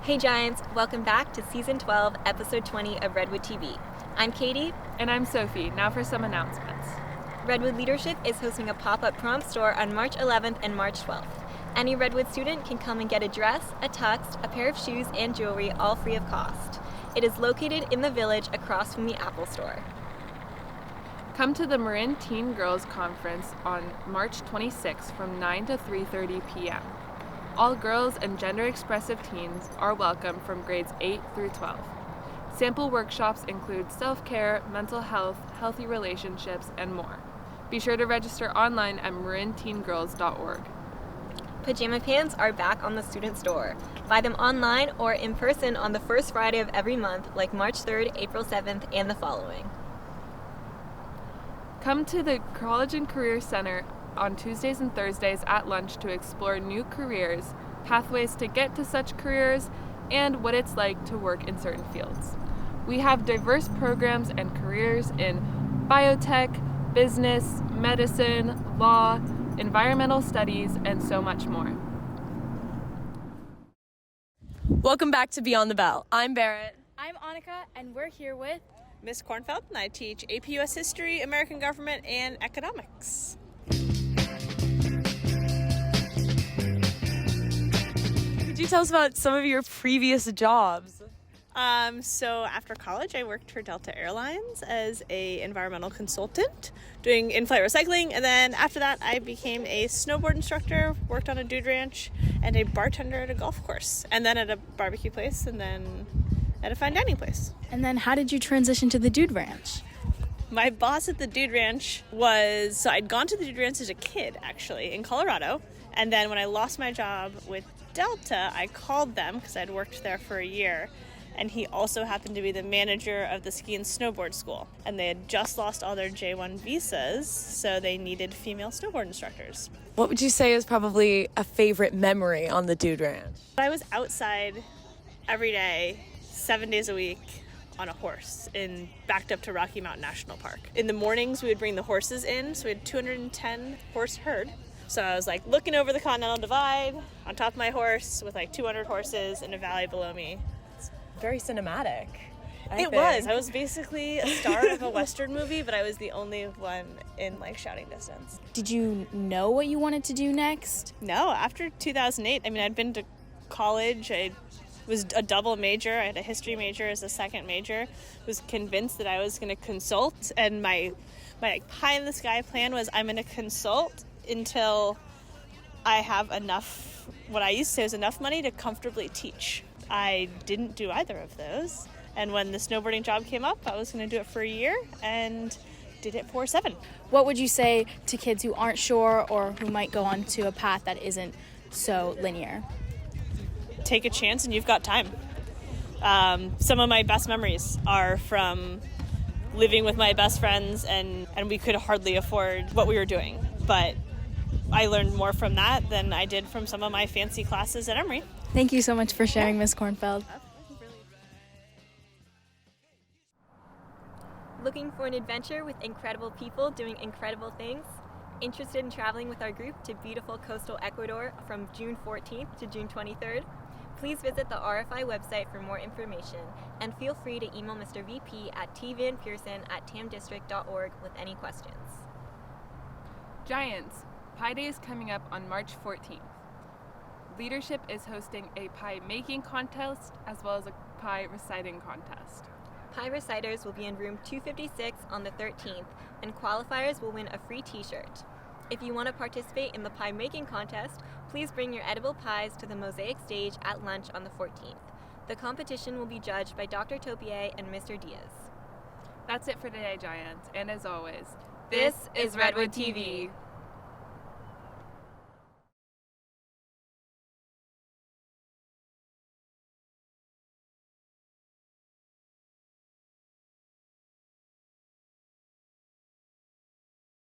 Hey Giants, welcome back to Season 12, Episode 20 of Redwood TV. I'm Katie. And I'm Sophie. Now for some announcements. Redwood Leadership is hosting a pop-up prom store on March 11th and March 12th. Any Redwood student can come and get a dress, a tux, a pair of shoes, and jewelry, all free of cost. It is located in the village across from the Apple Store. Come to the Marin Teen Girls Conference on March 26th from 9 to 3:30 p.m. All girls and gender-expressive teens are welcome from grades 8 through 12. Sample workshops include self-care, mental health, healthy relationships, and more. Be sure to register online at marinteengirls.org. Pajama pants are back on the student store. Buy them online or in person on the first Friday of every month, like March 3rd, April 7th, and the following. Come to the College and Career Center on Tuesdays and Thursdays at lunch to explore new careers, pathways to get to such careers, and what it's like to work in certain fields. We have diverse programs and careers in biotech, business, medicine, law, environmental studies, and so much more. Welcome back to Beyond the Bell. I'm Barrett. I'm Annika, and we're here with Miss Kornfeld, and I teach AP US History, American Government, and Economics. Could you tell us about some of your previous jobs? So after college, I worked for Delta Airlines as a environmental consultant, doing in-flight recycling, and then after that, I became a snowboard instructor, worked on a dude ranch, and a bartender at a golf course, and then at a barbecue place, and then at a fine dining place. And then how did you transition to the Dude Ranch? My boss at the Dude Ranch so I'd gone to the Dude Ranch as a kid, actually, in Colorado. And then when I lost my job with Delta, I called them because I'd worked there for a year. And he also happened to be the manager of the ski and snowboard school. And they had just lost all their J1 visas, so they needed female snowboard instructors. What would you say is probably a favorite memory on the Dude Ranch? I was outside every day, 7 days a week, on a horse backed up to Rocky Mountain National Park. In the mornings, we would bring the horses in, so we had 210 horse herd. So I was like looking over the Continental Divide on top of my horse with like 200 horses in a valley below me. It's very cinematic. It was. I was basically a star of a Western movie, but I was the only one in like shouting distance. Did you know what you wanted to do next? No, after 2008, I'd been to college. I was a double major. I had a history major as a second major. Was convinced that I was going to consult, and my pie-in-the-sky plan was I'm going to consult until I have enough, what I used to say was enough money to comfortably teach. I didn't do either of those, and when the snowboarding job came up, I was going to do it for a year, and did it for 7. What would you say to kids who aren't sure or who might go onto a path that isn't so linear? Take a chance and you've got time. Some of my best memories are from living with my best friends and we could hardly afford what we were doing. But I learned more from that than I did from some of my fancy classes at Emory. Thank you so much for sharing, Ms. Kornfeld. Looking for an adventure with incredible people doing incredible things? Interested in traveling with our group to beautiful coastal Ecuador from June 14th to June 23rd? Please visit the RFI website for more information, and feel free to email Mr. VP at tvanpearson@tamdistrict.org with any questions. Giants, Pie Day is coming up on March 14th. Leadership is hosting a pie making contest as well as a pie reciting contest. Pie reciters will be in room 256 on the 13th, and qualifiers will win a free t-shirt. If you want to participate in the pie making contest, please bring your edible pies to the Mosaic stage at lunch on the 14th. The competition will be judged by Dr. Topier and Mr. Diaz. That's it for today, Giants, and as always, This is Redwood TV.